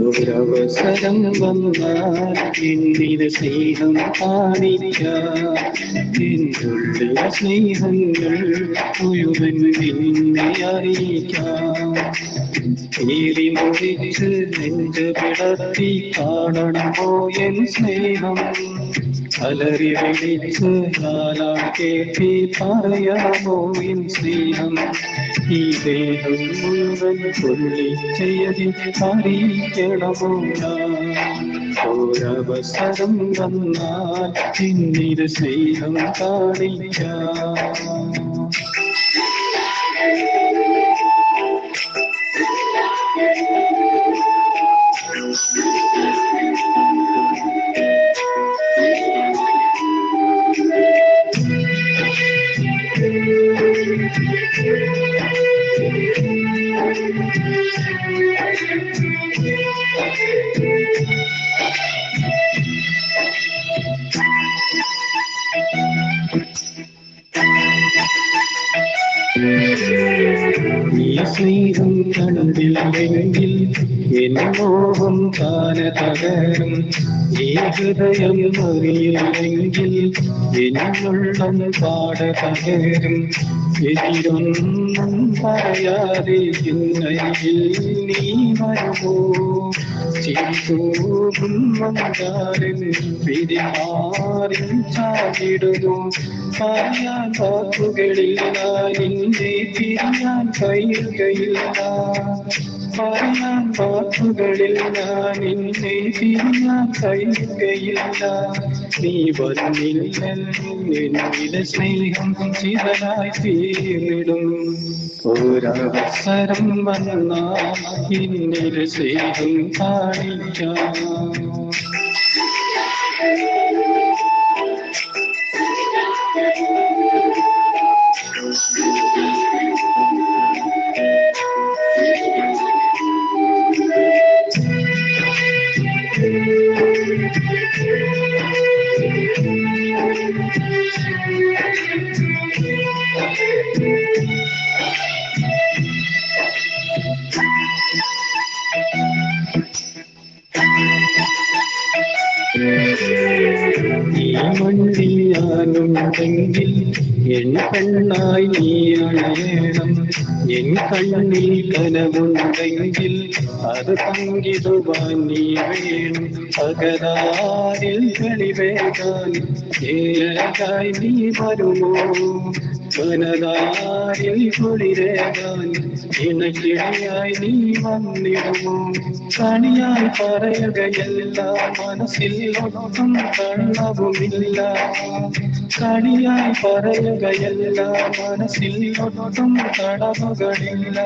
ഒരവസരം വന്നാൽ എന്നിലെ സ്നേഹം കാണിക്കാം. എന്നുള്ളിലെ സ്നേഹങ്ങൾ മുഴുവൻ നിന്നെ അറിയിക്കാം. തീരി മുറിച്ച് നെഞ്ച് പിളർത്തി കാണണമോ എൻ സ്നേഹം? അലറി വിളിച്ച് നാലാൾ കേട്ടി പറയാമോ എൻ സ്നേഹം? ഈ ദേഹം മുഴുവൻ കൊള്ളിച്ചെയ്തി അറിയിക്കണമോ ഞാൻ? ഒരവസരം വന്നാൽ പിന്നീട് സ്നേഹം കാണിക്കാം. ഈ സ്നേഹം കണ്ടില്ലെങ്കിൽ എൻ മോഹം കാല തകരും. ഈ ഹൃദയം അറിയില്ലെങ്കിൽ എന്നുള്ളം പാട തകരും. എതിരൊന്നും പറയാതെ എന്നരികിൽ നീ വരുമോ? ചിരിതൂകും മന്ദാരൻ പിരിമാറി ചാടിടുന്നു. പറയാൻ വാക്കുകളില്ല, നിന്നെ പിരിയാൻ കഴിയുകയില്ല. പറയാൻ വാക്കുകളില്ല, നിന്നെ പിരിയാൻ കഴിയുകയില്ല. നീ വന്നില്ലെന്നിലെ സ്നേഹം ചിതലായി തീർന്നിടും. ഒരവസരം വന്നാൽ എന്നിലെ സ്നേഹം കാണിക്കാം. ഈ മണ്ണിൽ ഞാനുണ്ടെങ്കിൽ എൻ പെണ്ണായി നീ അണയണം. എൻ കണ്ണിൽ കനവുണ്ടെങ്കിൽ അത് പങ്കിടുവാൻ നീ വേണം. പകരാരിൽ കളിവേകാൻ ഏഴായി നീ വരുമോ? വനതാരിൽ കുളിരേകാൻ ഇണക്കിടയായി നീ വന്നിടുമോ? കണിയായി പറയുകയല്ല, മനസ്സിൽ ഒട്ടും കള്ളവുമില്ല. കണിയായി പറയുകയല്ല, മനസ്സിൽ ഒട്ടും കടവുകളില്ല.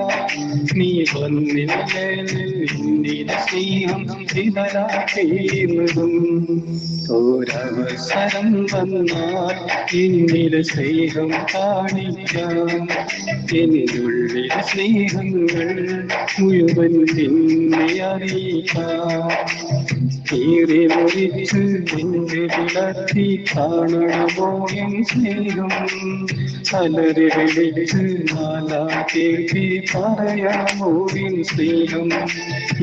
നീ വന്നില്ലേ നിന്നിലെ സ്നേഹം ചിതലാക്കിയിരുന്നതും. ഒരവസരം വന്നാൽ എന്നിലെ സ്നേഹം കാണിക്കാം. എന്നിനുള്ളിലെ സ്നേഹങ്ങൾ മുഴുവൻ നിന്നെ അറിയിക്കാം. തീരെ മുറിച്ച് നിന്റെ വിളത്തി കാണണമോ എൻ സ്നേഹം? അലറി വിളിച്ച് നാലാ കേൾക്കി പറയാമോ എൻ സ്നേഹം?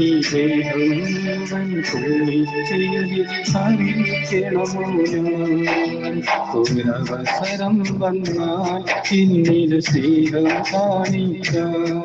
ഈ ദേഹം മുഴുവൻ കൊള്ളിച്ചെയ്തി അറിയിക്കണമോ ഞാൻ? ഒരവസരം വന്നാൽ പിന്നീട് സ്നേഹം കാണിക്കാം.